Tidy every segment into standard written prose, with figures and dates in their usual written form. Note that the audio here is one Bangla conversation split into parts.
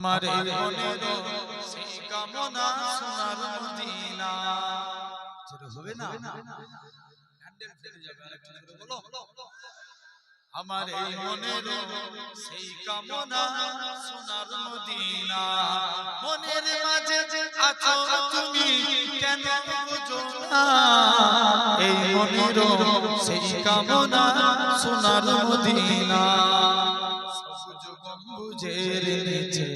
আমার এই মনের সেই কামনা সোনার মদিনা যেটা হবে না হ্যান্ডেল ফেটে যাবে আরেকটু জোরে বলো আমার এই মনের সেই কামনা সোনার মদিনা মনের মাঝে আছো তুমি কেন বুঝো না এই মনের সেই কামনা সোনার মদিনা গম্বুজের নিচে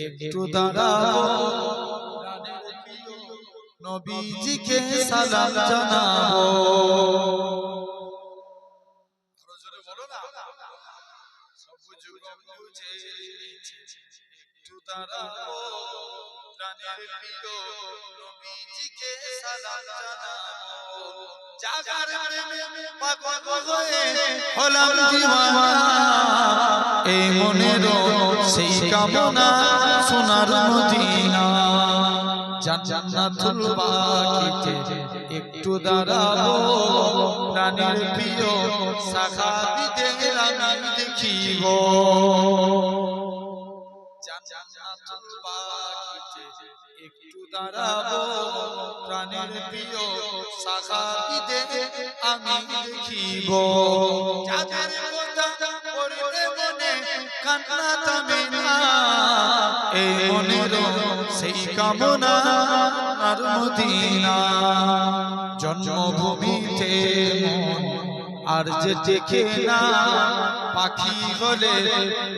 একটু দাঁড়াও নবীজিকে সালাম জানাবো জোরে বলো না সবুজ গম্বুজের নিচে একটু দাঁড়াও প্রাণের প্রিয় নবীজিকে সালাম জানাবো জাগার প্রেমে পাগল হয়ে হলাম দিওয়ানা এই মনের সেই কামনা সোনার মদিনা জান্নাতুল বাকিতে একটু দাঁড়াবো প্রাণের প্রিয় সাহাবীদের আমি দেখিব জান্নাতুল বাকিতে একটু দাঁড়াবো প্রাণের প্রিয় সাহাবীদের আমি দেখিব যাদের কথা পড়লে মনে কান্না থামে না এই মনের সেই কামনা আর মদিনা জন্মভূমিতে মন আর যে টেকে না পাখি হলে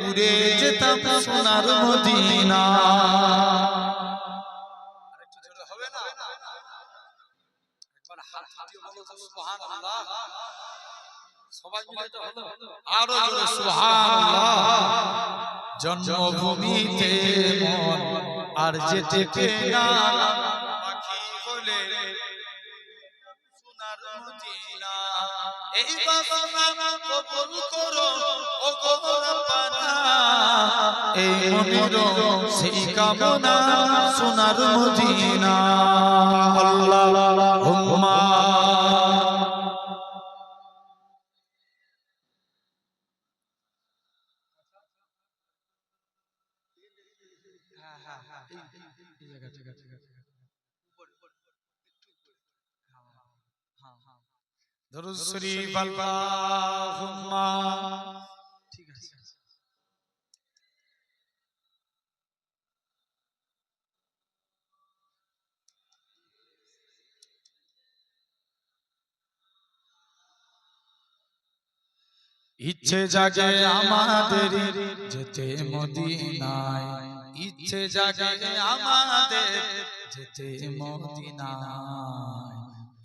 উড়ে যেতাম সোনার মদিনা আরেকটু জোরে হবে না একবার হাত দিয়ে বলো তো সুবহানাল্লাহ সবাই মিলে তো হলো আরো জোরে সুবহানাল্লাহ জন্মভূমিতে মন আর যে টেকে না পাখি হলে সোনার মদিনা এই বাসনা কবুল করো ও গো রব্বানা এই মনের সেই কামনা সোনার মদিনা আল্লাহুম্মা দরুদ শরীফ আল্লাহুম্মা ঠিক আছে ইচ্ছে জাগে আমাদের যেতে মদিনায় ইচ্ছে জাগে আমাদের যেতে মদিনায়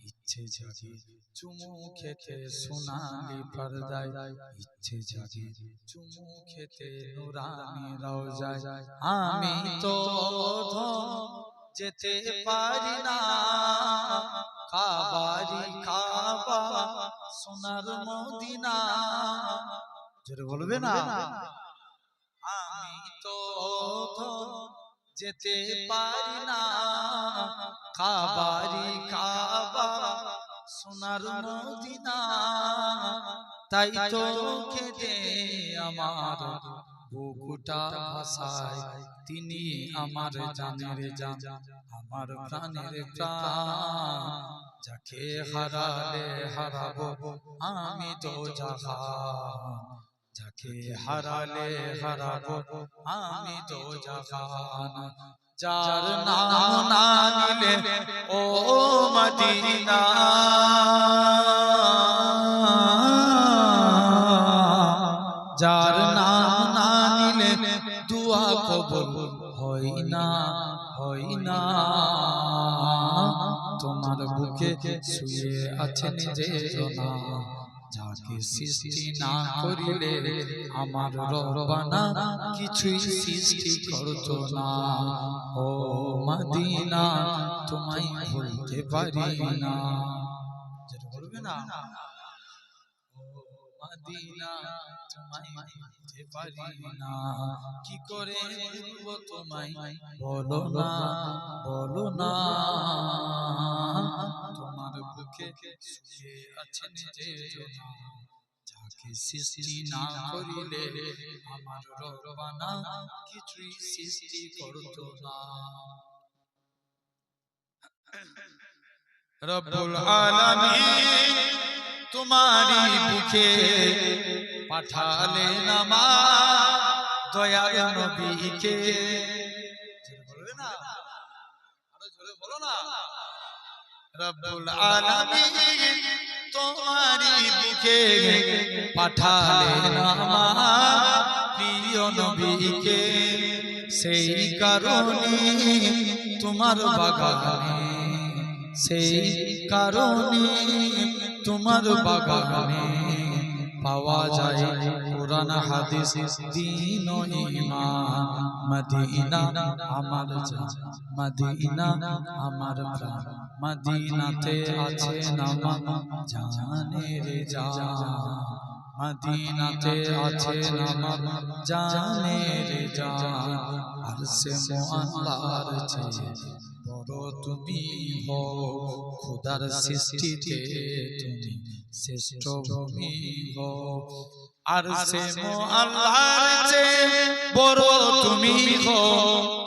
ইচ্ছে জাগে চুমু খেতে সোনালি পর্দায় ইচ্ছে জাগে চুমু খেতে নুরানি রওজায় আমি তো যেতে পারি না কাবারি কাবা সোনার মদিনা জোরে বলবে না আমি তো যেতে পারি না কাবারি কাবা সোনার মদিনা তাই তো কেটে আমার বুকুটা ভাসায় তিনি আমার জানের জান আমার প্রাণের প্রাণ যাকে হারালে হারাবো আমি তো জাহান যাকে হারালে হারাবো আমি তো জাহান যার নাম না নিলে ও মদিনা যার নাম না নিলে দুয়া কবুল হয় না হয় না তোমার বুকে শুয়ে আছেন যে জনা যাকে সৃষ্টি না করিলে আমার রব্বানা কিছুই সৃষ্টি করতো না ও মদিনা তোমায় ভুলতে পারি না যেটা বলবে না ও মদিনা তোমায় ভুলতে পারি না কি করে ভুলবো তোমায় বলো না তোমার বুকে শুয়ে আছেন যে জনা যাকে সৃষ্টি না করিলে আমার রব্বানা কিছুই সৃষ্টি করতো না। রব্বুল আলামিন তোমারই বুকে পাঠালেন আমার দয়ার নবীকে। বলবে না, আরো জোরে বলো না। রব্বুল আলামিন তোমারই বুকে পাঠালেন আমার প্রিয় নবীকে। সেই কারণে তোমার বাগানে, সেই কারণে তোমার বাগানে পাওয়া যায় কোরআন হাদিস দ্বীন ও ঈমান। মদিনা আমার জান, মদিনা আমার প্রাণ, মদিনাতে আছে নামাজ জানের জান, মদিনাতে আছে নামাজ জানের জান। আর সে মুআল্লার চেয়ে বড় তুমি হো, খোদার সৃষ্টিতে তুমি শ্রেষ্ঠ ভূমি হো। আর সে মুআল্লার চেয়ে বড় তুমি হো,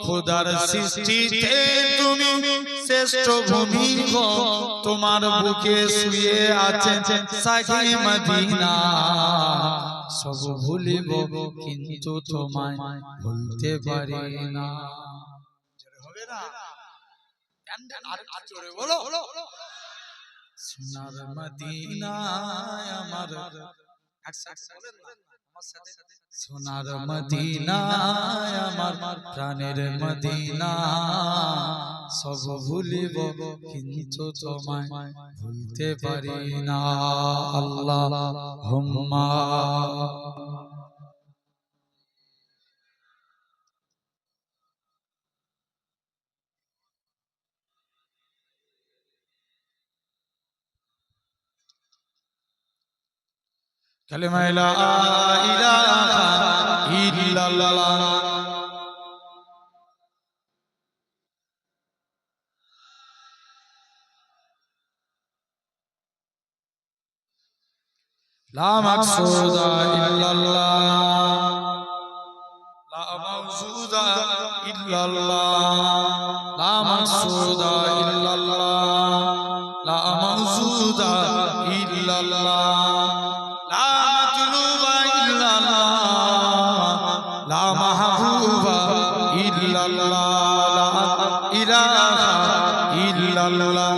খোদার সৃষ্টিতে তুমি শ্রেষ্ঠ ভূমি হো। তোমার বুকে শুয়ে আছেন শাহে মদিনা, সব ভুলিব কিন্তু তোমায় ভুলতে পারি না। হবে না? আর জোরে বলো। সোনার মদিনায় আমার, সোনার মদিনায় আমার প্রাণের মদিনা, সব ভুলিব কিন্তু তোমায় ভুলতে পারি না। আল্লাহুম্মা কালিমা লা ইলাহা ইল্লাল্লাহ। লা মাকসুদা ইল্লাল্লাহ, লা মাওজুদা ইল্লাল্লাহ, লা মাকসুদা ইল্লাল্লাহ, লা মাওজুদা ইল্লাল্লাহ, লা মাতলুবা ইল্লাল্লাহ, লা মাহবুবা ইল্লাল্লাহ, লা ইলাহা ইল্লাল্লাহ।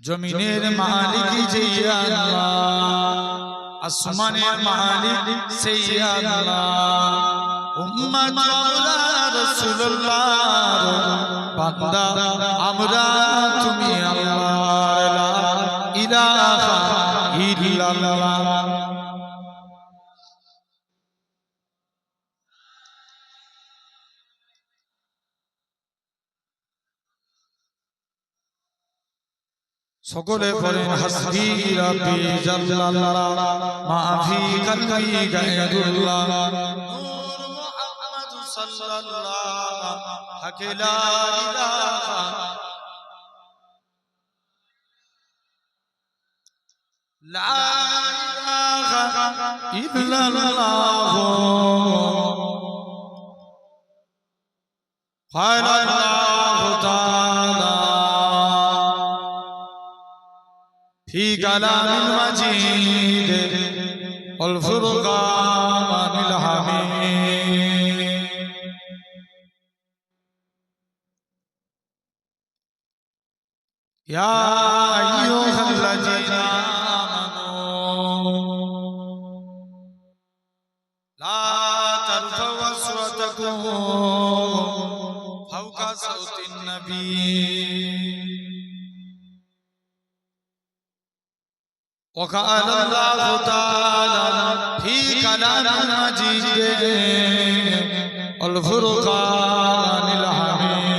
জমিনের মালিক যে আল্লাহ, আসমানের মালিক সেই আল্লাহ। উম্মত মাওলা রাসূলুল্লাহ বান্দা আমরা তুমি আল্লাহ, লা ইলাহা ইল্লাল্লাহ। সকলে পড়েন হাসবি রাব্বি জাল্লাল্লাহ, মাফি কলবি গায়রুল্লাহ, নূর মুহাম্মদ সাল্লাল্লাহ, হক লা ইলাহা লা ইলাহা ইল্লাল্লাহ। قال الله تعالى في كلام المجيد والفرقان الحميد. يا أيها الذين آمنوا لا ترفعوا أصواتكم فوق صوت النبي. وقال الله تعالى في كلام المجيد والفرقان الحميد.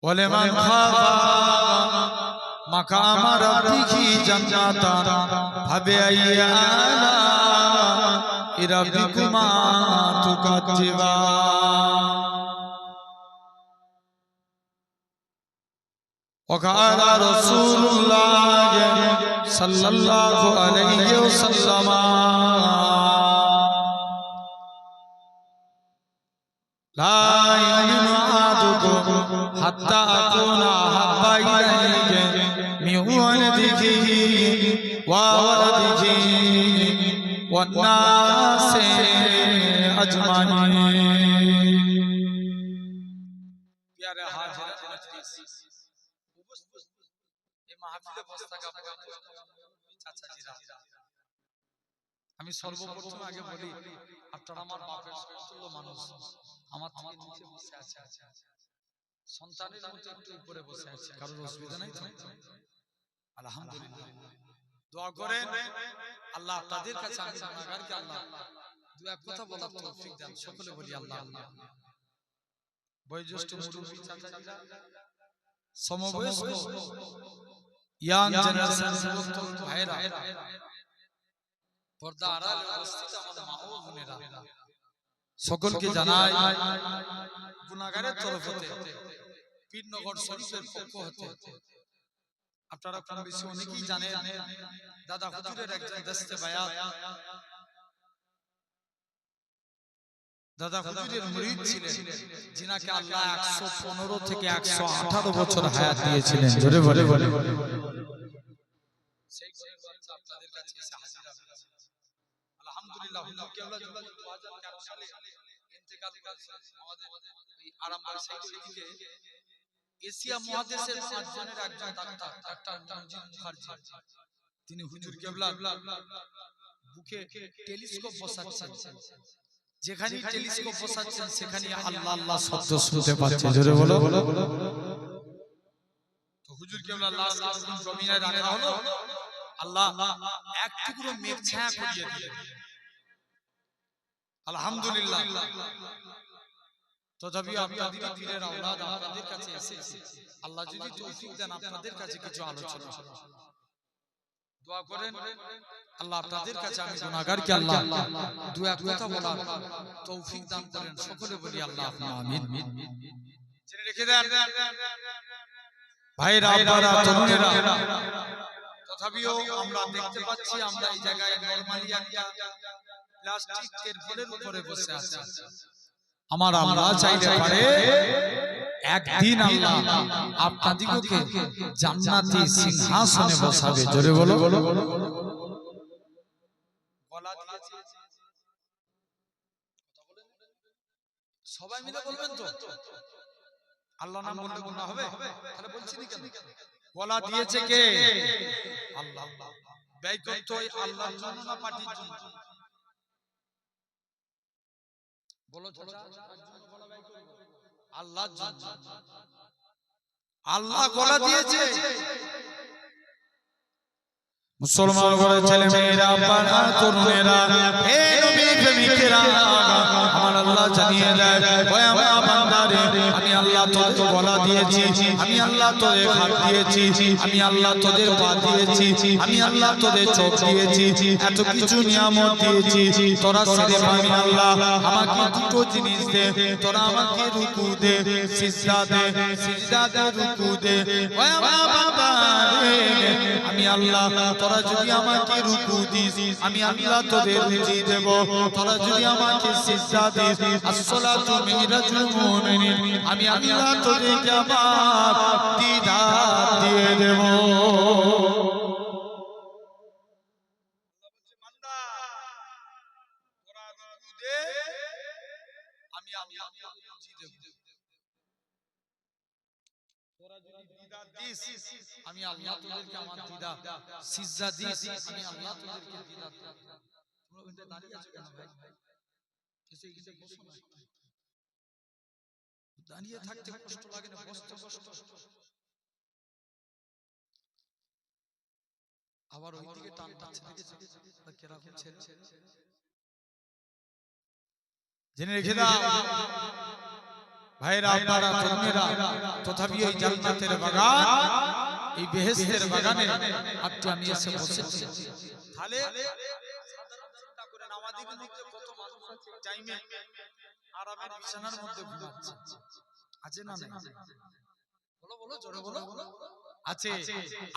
ولمن خاف مقام ربه جنتان فبأي آلاء ربكما تكذبان وقال رسول الله صلى الله عليه وسلم لا يؤمن أحدكم حتى أكون أحب إليه من ولده وولده والناس أجمعين प्यारे हाजिर मजलिस এই মাহফিলে বসে থাকা চাচাজিরা আমি সর্বপ্রথম আগে বলি আপনারা আমার বাপের সমতুল্য মানুষ আমার থেকে নিচে বসে আছে সন্তানের মতো একটু উপরে বসে আছে কারোর অসুবিধা নাই তো আলহামদুলিল্লাহ দোয়া করেন আল্লাহ আপনাদের কাছে আমি গুনাহগারকে আল্লাহ দু এক কথা বলার তৌফিক দেন সকলে বলি আল্লাহ বয়োজ্যেষ্ঠ মুরব্বি চাচাজিরা সমবয়স্ক ইয়াং জেনারেশন যুবক ভাইরা পর্দা আড়ালে উপস্থিত আমার মা ও বোনেরা সকলকে জানাই গুনাহগারের তরফ হতে পীরনগর শরীফের পক্ষ হতে আপনারা কম বেশি অনেকেই জানেন দাদা হুজুরের একজন দস্তে বায়াত দাদা হুজুরের মুরিদ ছিলেন যিনাকে আল্লাহ 115 থেকে 118 বছর হায়াত দিয়েছিলেন জোরে বলে সেই বাচ্চা আপনাদের কাছে এসে হাজির হবে আলহামদুলিল্লাহ হুজুর কেবলা যখন 2013 সালে ইন্তেকাল করেছেন আমাদের এই আরামবাগ সাইডের দিকে এশিয়া মহাদেশের পাঁচজনের একজন ডাক্তার মনজিদ মুখার্জি তিনি হুজুর কেবলা বুকে টেলিস্কোপ বসাচ্ছেন যেখানে টেলিস্কোপ বসাচ্ছেন সেখানে আল্লাহ আল্লাহ শব্দ শুনতে পাচ্ছেন জোরে বলো তো হুজুর কেবলা লাশ জমিনে রাখা হলো আল্লাহ এক টুকরো মেঘ ছায়া করিয়ে দিলেন আলহামদুলিল্লাহ তথাপি আপনাদের পীরের আওলাদ আপনাদের কাছে এসেছে আল্লাহ যদি তৌফিক দেন আপনাদের কাছে কিছু আলোচনা দোয়া করেন আল্লাহ আপনাদের কাছে আমি গুনাহগারকে আল্লাহ দু এক কথা বলার তৌফিক দান করেন সকলে বলি আল্লাহ আমিন জেনে রেখে দেন ভাইরা আপনারা তরুণেরা তথাপিও আমরা দেখতে পাচ্ছি আমরা এই জায়গায় নরমালি একটা প্লাস্টিকের বোলের উপরে বসে আছি আমার আল্লাহ চাইলে পারে একদিন আল্লাহ আপনাদিগকে জান্নাতি সিংহাসনে বসাবে জোরে বলো গলা দিয়েছে সবাই মিলে বলবেন তো আল্লাহ নাম বললে গুনাহ হবে তাহলে বলছি না কেন গলা দিয়েছে কে আল্লাহ ব্যয় করতে হয় আল্লাহর জন্য না পার্টির জন্য বলো আল্লাহর জন্য আল্লাহ গলা দিয়েছে মুসলমান ঘরের ছেলে মেয়েরা পাড়া তরুণেরা হে নবী প্রেমিকেরা আমার আল্লাহ জানিয়ে দেয় ওই আমার বান্দারে আমি আল্লাহ তোদের গলা দিয়েছি আমি আল্লাহ তোদের হাত দিয়েছি আমি আল্লাহ তোদের পা দিয়েছি আমি আল্লাহ তোদের চোখ দিয়েছি এত কিছু নিয়ামত দিয়েছি তোরা ছেড়ে আমি আল্লাহ আমাকে দুটো জিনিস দে তোরা আমাকে রুকু দে সিজদা দে রুকু দে ওই আমার বান্দারে আমি আল্লাহ তোরা যদি আমাকে রুকু দিস আমি আল্লাহ তোদের রিজি দেব তোরা যদি আমাকে সিজদা দিস আসসালাতু মিরাজুল মুমিনিন আমি আল্লাহ তোদেরকে আমার দিদার দিয়ে দেব বান্দা তোরা রুকু দে আমি আল্লাহ রিজি দেব তোরা যদি দিদার দিস আমি আল্লাহ তোদেরকে আমার দিদার সিজদা দিস আমি আল্লাহ তোদেরকে দিদার দেব তোমরা ওখানে দাঁড়িয়ে আছো কেন ভাই এসে বসো না দাঁড়িয়ে থাকতে কষ্ট লাগে না বসতে কষ্ট আবার ওইদিকে টান টানছে দেখেছো কিরকম ছেলে জেনে রেখে দাও ভাইরা আপনারা তরুণেরা তথাপি ওই জান্নাতের বাগান এই বেহেশতের বাগানে আপনি আমি এসে বসেছি তাহলে সাধারণ চিন্তা করেন আমাদের মধ্যে টাইমে আরামের বিছানার মধ্যে ঘুমাচ্ছে, আছে না নাই? বলো বলো, জোরে বলো। আছে।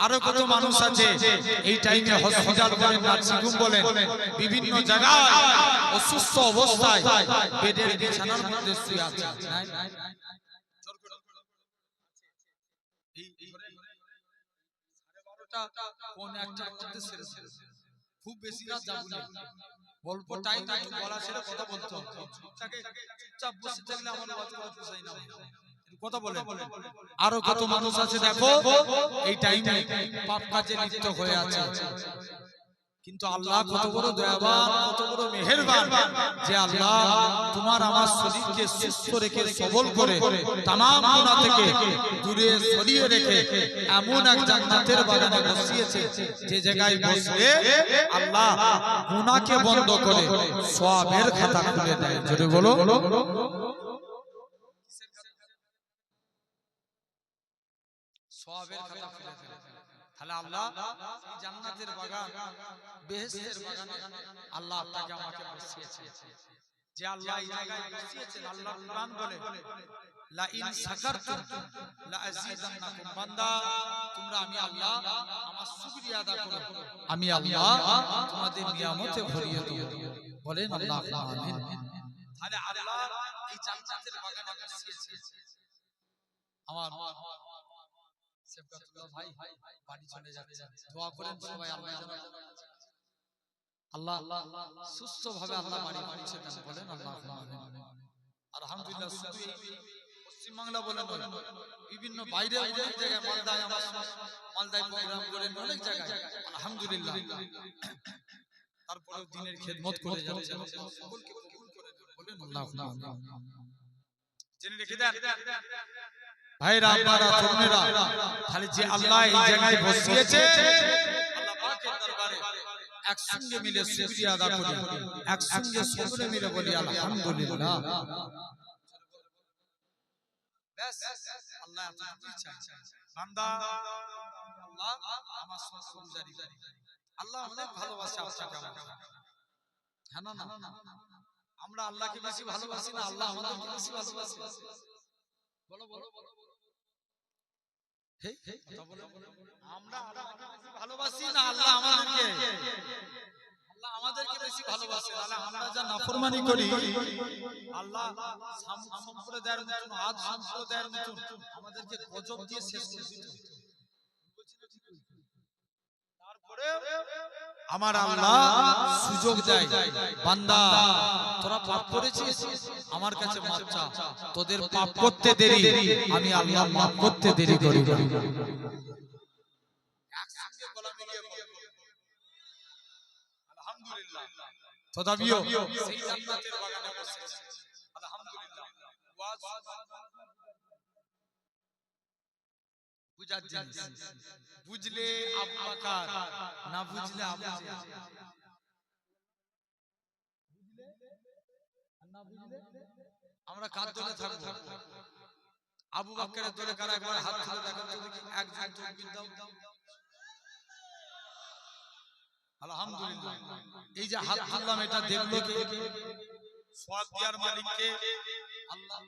আরো কত মানুষ আছে এই টাইমে হসপিটাল বলেন, নার্সিং হোম বলেন, বিভিন্ন জায়গায় অসুস্থ অবস্থায় বেডের বিছানার মধ্যে শুয়ে আছে। খুব বেশি রাত যাবো না, অল্প টাইম বলা ছেড়ে কথা বলতে হবে। চুপচাপ বসে থাকলে আমার ওয়াজ করা পোষায় না। কথা বলে আরো কত মানুষ আছে দেখো এই টাইমে পাপ কাজে লিপ্ত হয়ে আছে, কিন্তু আল্লাহ কত বড় দয়াবান, কত বড় মেহেরবান যে আল্লাহ তোমার আমার শরীরকে সুস্থ রেখে সবল করে तमाम গুনাহ থেকে দূরে সরিয়ে রেখে এমন এক জান্নাতের বাগানে বসিয়েছে যে জায়গায় বসলে আল্লাহ গুনাহকে বন্ধ করে সওয়াবের খাতা খুলে দেয়। জোরে বলো। সওয়াবের খাতা খুলে দেয়। তাহলে আল্লাহ এই জান্নাতের বাগান, বেহেশতের বাগানে আল্লাহ আপনাকে আমাকে বসিয়েছে। যে আল্লাহ এই জায়গায় বসিয়েছেন, আল্লাহ কুরআন বলে লা ইন শাকারতুম লা আযীদান্নাকুম, বান্দা তোমরা আমি আল্লাহ আমার শুকরিয়া আদা করো, আমি আল্লাহ তোমাদের নিয়ামতে ভরিয়ে দেব। বলেন আল্লাহুম্মা আমিন। তাহলে আল্লাহ এই জান্নাতের বাগানে বসিয়েছে। আমার সেবকাতুল্লাহ ভাই বাড়ি চলে যাচ্ছে, দোয়া করেন সবাই আল্লাহ আল্লাহ সুস্থ ভাবে আল্লাহ বাড়ি পৌঁছে দেন। বলেন আল্লাহুম্মা আমিন। আলহামদুলিল্লাহ। শুধু এই পশ্চিম বাংলা বলেন, বিভিন্ন বাইরে অনেক জায়গায়, মালদায় আমার মালদায় প্রোগ্রাম করেন, অনেক জায়গায় আলহামদুলিল্লাহ। তারপরেও দ্বীনের খেদমত করে যাচ্ছেন, সকলকে কবুল করে দেন। বলেন আল্লাহুম্মা আমিন। জেনে রেখে দেন ভাইরা, আপনারা তরুণেরা, তাহলে যে আল্লাহ এই জায়গায় বসিয়েছে, আল্লাহ পাকের দরবারে একসঙ্গে মিলে শুকরিয়া আদা করি, একসঙ্গে সবরে মিলে বলি আলহামদুলিল্লাহ। ব্যাস আল্লাহ আপনাকে চাই। বান্দা আল্লাহ আমার শুকর গুজারি করি, আল্লাহ অনেক ভালোবাসে আপনাকে আমাকে। হ্যাঁ না না, আমরা আল্লাহকে বেশি ভালোবাসি না, আল্লাহ আমাদেরকে বেশি ভালোবাসে। বলো বলো বলো। আমরা আল্লাহকে বেশি ভালোবাসি না, আল্লাহ আমাদেরকে বেশি ভালোবাসে। তাহলে আমরা যা নাফরমানি করি, আল্লাহ সম্প্রদায়ের মতন, আদ সম্প্রদায়ের মতন আমাদেরকে গজব দিয়ে শেষ করে দিত। তারপরে আমার আল্লাহ সুযোগ দেয়, বান্দা তোরা পাপ করেছিস, আমার কাছে মাপ চা, তোদের পাপ করতে দেরি, আমি আল্লাহ মাপ করতে দেরি করি। একসঙ্গে গলা মিলিয়ে বলবো আলহামদুলিল্লাহ। তথাপিও সেই জান্নাতের বাগানে বসেছে আলহামদুলিল্লাহ। ওয়াজ বুঝার জিনিস, বুঝলে আব্বাকার, না বুঝলে আবু জেহেল। আমরা কার দলে থাকবো? আবু বকরের দলে কারা? একবার হাত তুলে দেখান তো দেখি, একজন তাকবীর দাও। আলহামদুলিল্লাহ। এই যে হাত তুললাম, এটা দেখলো কে? সওয়াব দেওয়ার মালিক কে? আল্লাহ।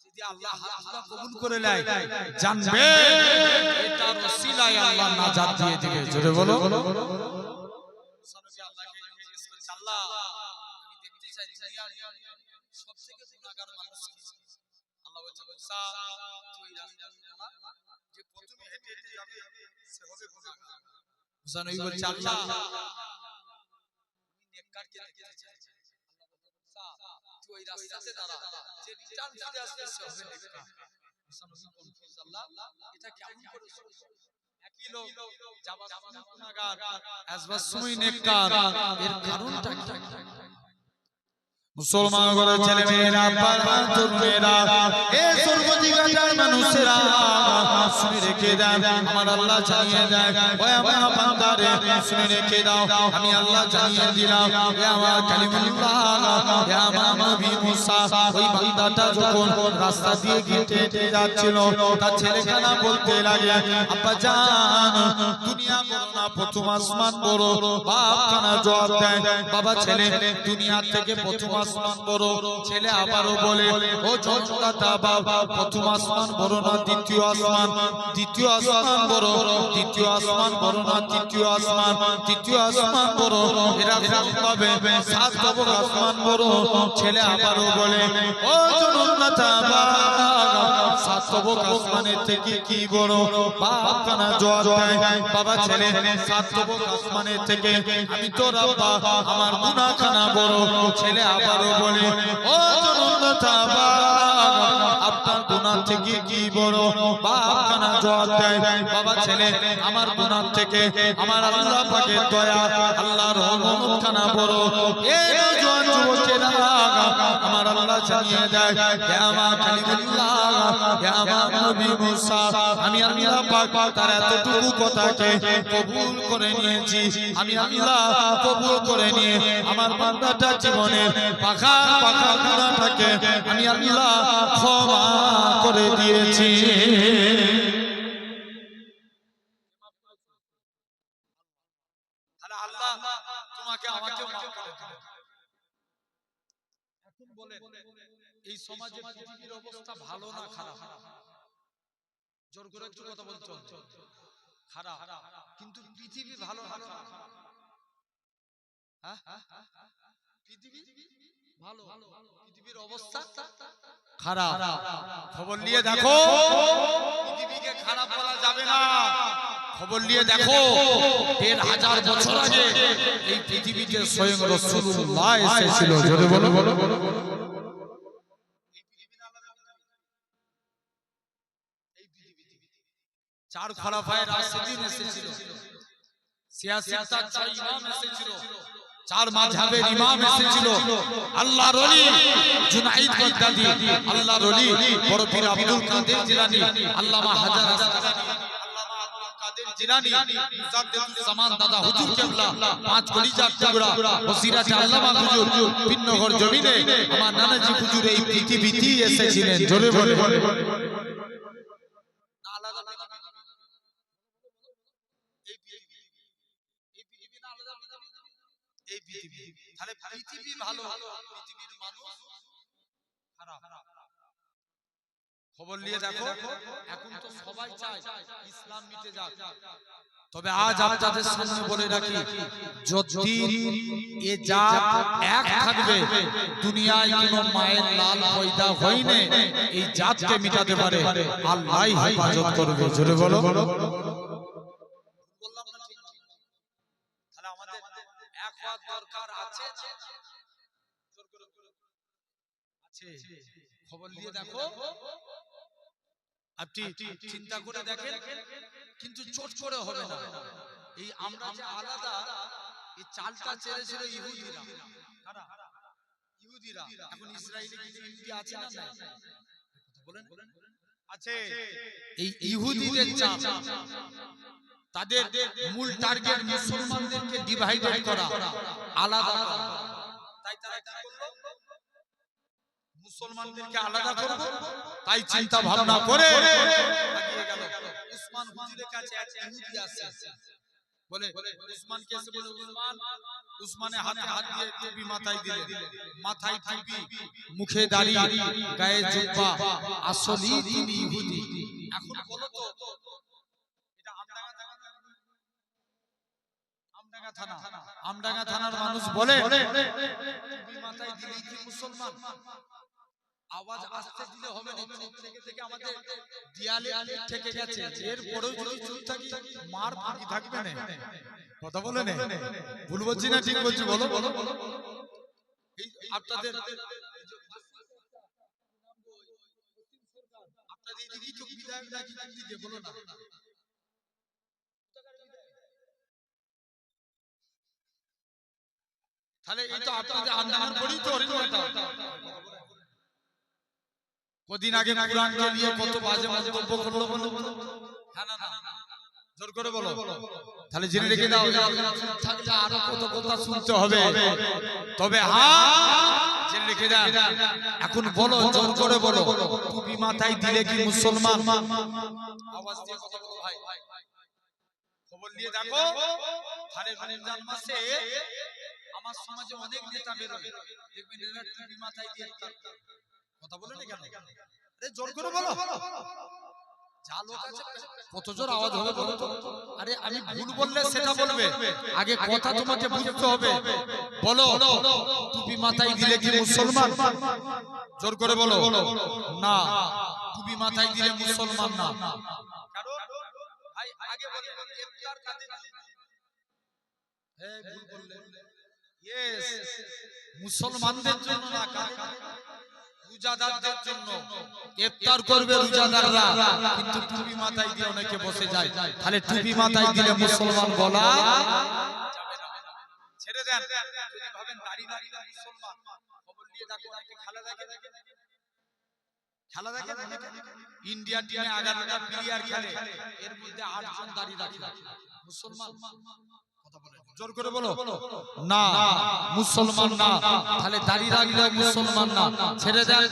যদি আল্লাহ হাত তোলা কবুল করে নেয়, জানবে এটার ওসিলায় আল্লাহ নাজাত দিয়ে দিবে। জোরে বলো। সানবী আল্লাহকে জিজ্ঞেস করছে, আল্লাহ আমি দেখতে চাই দুনিয়ার সবথেকে গুনাহগার মানুষ কে? আল্লাহ বলছে, মুসা তুই রাস্তায় যে প্রথমে হেঁটে হেঁটে যাবে সে হবে গুনাহগার। মুসা নবী বলছে, আল্লাহ আমি নেককারকে দেখতে চাই। তুই রাস্তাতে দাঁড়া, যে রিটার্ন ফিরে আসবে সে হবে নেককার। মুসা নবী কনফিউজ, আল্লাহ এটা কেমন করে সম্ভব? একই লোক যাবার সময় গুনাহগার, আসবার সময় নেককার, এর কারণটা কি? মুসলমান ঘরের ছেলে মেয়েরা, বাবা তরুণেরা, এ স্বর্গদিগাটার মানুষেরা, শুনে রেখে দেন আমার আল্লাহ জানিয়ে দেয় ওই আমার বান্দারে শুনে রেখে দাও আমি আল্লাহ জানিয়ে দিলাম হে আমার কালিমুল্লাহ হে আমার নবী মুসা ওই বান্দাটা যখন রাস্তা দিয়ে হেঁটে যাচ্ছিল তার ছেলেখানা বলতে লাগে আব্বা জান দুনিয়া বড় না প্রথম আসমান বড় বাপ খানা জবাব দেয় বাবা ছেলে দুনিয়া থেকে প্রথম আসমান বড় ছেলে আবারও বলে ও জনতা বাবা প্রথম আসমান বড় না দ্বিতীয় আসমান বড় দ্বিতীয় আসমান বড় না তৃতীয় আসমান বড় এরকম ভাবে সাত নম্বর আসমান বড় ছেলে আবারও বলে ও জনতা বাবা সাত নম্বর আসমানের থেকে কি বড় বাপ খানা জবাব দেয় বাবা ছেলে সাত নম্বর আসমানের থেকে আমি তো রাব্বা আমার গুনাহখানা বড় ছেলে আবারও বলে ও জনতা বাবা আপনার গুনাহ থেকে কি বড় বাপ খানা জবাব দেয় বাবা ছেলে আমার গুনাহ থেকে আমার আল্লাহ পাকের দয়া আল্লাহর রহমত খানা বড় এই নওজোয়ান যুবকেরা আমার আল্লাহ জানিয়ে দেয় হে আমার কালিমুল্লাহ হে আমার নবী মুসা আমি আল্লাহ পাক তার এতটুকু কথাকে কবুল করে নিয়েছি আমি আল্লাহ কবুল করে নিয়ে আমার বান্দাটার জীবনের পাখা গুনাহটাকে আমি আল্লাহ ক্ষমা করে দিয়েছি আল্লাহ তোমাকে আমাকে মাফ করে দিবেন এখন বলেন এই সমাজে পৃথিবীর অবস্থা ভালো না খারাপ জোর করে একটু কথা বলতে হবে খারাপ কিন্তু পৃথিবী ভালো না খারাপ হ্যাঁ পৃথিবী ভালো পৃথিবীর অবস্থা খারাপ খবর নিয়ে দেখো পৃথিবীকে খারাপ বলা যাবে না খবর নিয়ে দেখো ১৫০০ বছর আগে এই পৃথিবীতে স্বয়ং রাসূলুল্লাহ এসেছিল জোরে বলো চার খলিফায়ে রাশিদিন এসেছিল সিয়াসিয়াতার ৬ ইমাম এসেছিল চার মাযহাবের ইমাম এসেছিল আল্লাহর ওলি জুনাইদ বাগদাদি আল্লাহর ওলি বড় পীর আব্দুল কাদের জিলানী আল্লামা হাজার আসকালানী আল্লামা আব্দুল কাদের জিলানী মুজাদ্দিদুস জামান দাদা হুজুর কেবলা পাঁচ কলিজার টুকরা বসিরাতে আল্লামা হুজুর পিন্নগর জমিনে আমার নানাজি হুজুর এই পৃথিবীতে এসেছিলেন জোরে বলে না আলাদা এই পৃথিবী তাহলে পৃথিবী ভালো পৃথিবীর মানুষ খারাপ খবর নিয়ে দেখো এখন তো সবাই চায় ইসলাম মিটে যাক তবে আজ আপনাদের সামনে বলে রাখি যদি এ জাত এক থাকবে দুনিয়ায় কোনো মায়ের লাল পয়দা হয়নি এই জাতকে মিটাতে পারে আল্লাহই হেফাজত করবে জোরে বলো দরকার আছে খবর নিয়ে দেখো আপনি চিন্তা করে দেখেন কিন্তু চোট করে হবে না এই আমরা যে আলাদা এই চালটা ছেড়েছিল ইহুদিরা এখন ইসরায়েলে কিছু ইহুদি আছে না বলেন আছে এই ইহুদিদের চাল তাদের মূল টার্গেট মুসলমানদেরকে ডিভাইডেড করা আলাদা করা তাই তারা কি করলো মুসলমানদেরকে আলাদা করব তাই চিন্তা ভাবনা করে লাগিয়ে গেল উসমান হুজুরের কাছে এক ইহুদি আসে বলে উসমান কে এসে বলে উসমানের হাতে হাত দিয়ে টুপি মাথায় দিলেন মাথায় টুপি মুখে দাড়ি গায়ে জুব্বা আসলি তিনি ইহুদি এখন বলো তো আমডাঙ্গা থানার মানুষ বলে টুপি মাথায় দিলেই কি মুসলমান আওয়াজ আসতে দিলে হবে না থেকে থেকে আমাদের দেয়ালে ঠেকে গেছে এর পরেও যদি চুপ থাকি মার ফাঁকি থাকবে না কথা বলে না ভুল বলছি না ঠিক বলছি বলো এই আপনাদের আপনাদের দিদি তো বিধায়ক নাকি দিদি বলো না তাহলে এই তো আপনাদের আন্দামান করি তো কদিন আগে কুরআনকে নিয়ে কত বাজে মন্তব্য করলো জোর করে বলো, তাহলে জেনে রেখে দাও, থাকলে আরো কত কথা শুনতে হবে। তবে হ্যাঁ, জেনে রেখে দাও, এখন বলো, জোর করে বলো, টুপি মাথায় দিলে কি মুসলমান? আওয়াজ দিয়ে কথা বলো ভাই, খবর নিয়ে দেখো। তাহলে রমজান মাসে আমার সমাজে অনেক নেতা বেরোয়, দেখবেন এরা টুপি মাথায় দিয়ে কথা বলে না কেন? আরে জোর করে বলো, যা লোক আছে কত জোর আওয়াজ হবে বলো তো? আরে আমি ভুল বললে সেটা বলবে, আগে কথা তোমাকে বুঝতে হবে। বলো, টুপি মাথায় দিলে কি মুসলমান? জোর করে বলো। না, টুপি মাথায় দিলে মুসলমান না। কারণ ভাই আগে বলে ইফতার কাদের জন্য? এই ভুল বললে, ইয়েস, মুসলমানদের জন্য না, কাদের? রোজাদারদের জন্য। ইফতার করবে রোজাদাররা, কিন্তু টুপি মাথায় দিয়ে অনেকে বসে যায়। তাহলে টুপি মাথায় দিলে মুসলমান বলা যাবে না। ছেড়ে দেন, যদি ভাবেন দাড়ি রাখলে মুসলমান, খবর নিয়ে দেখো অনেকে খেলা দেখে, খেলা দেখে, ইন্ডিয়া টিমে 11টা প্লেয়ার খেলে, এর মধ্যে 8 জন দাড়ি রাখে, মুসলমান? কথা বলে জোর করে বলো। না, মুসলমান না। তাহলে দাড়ি রাখলে মুসলমান না। ছেড়ে দেন,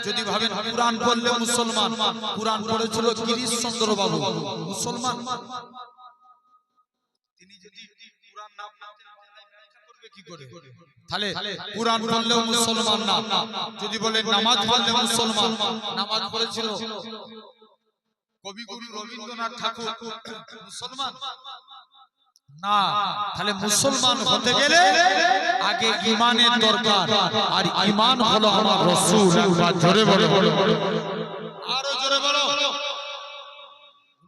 যদি ভাবেন কুরআন পড়লে মুসলমান, কুরআন পড়েছিল গিরিশ চন্দ্র বাবু, মুসলমান? তিনি যদি কুরআন না পড়তেন ব্যাখ্যা করবে কি করে? তাহলে কুরআন পড়লেও মুসলমান না। যদি বলে নামাজ পড়লে মুসলমান, নামাজ পড়েছিল কবিগুরু রবীন্দ্রনাথ ঠাকুর, মুসলমান না। তাহলে মুসলমান হতে গেলে আগে ঈমানের দরকার, আর ঈমান হলো আমার রাসূল। একবার জোরে বলো, আরো জোরে বলো।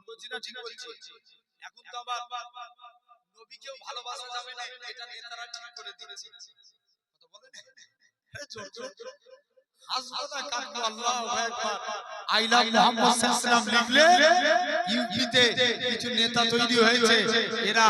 বলছি না ঠিক বলছি? এখন তো আবার নবীকেও ভালোবাসা যাবে না, এটা নেতারা ঠিক করে দিয়েছে। কথা বলেন, জোর জোরে হাসবো না কাঁদবো, আল্লাহু আকবার। আই লাভ মুহাম্মদ সাল্লাল্লাহু আলাইহি ওয়াসাল্লাম লিখলে ইউপিতে কিছু নেতা তৈরি হয়েছে, এরা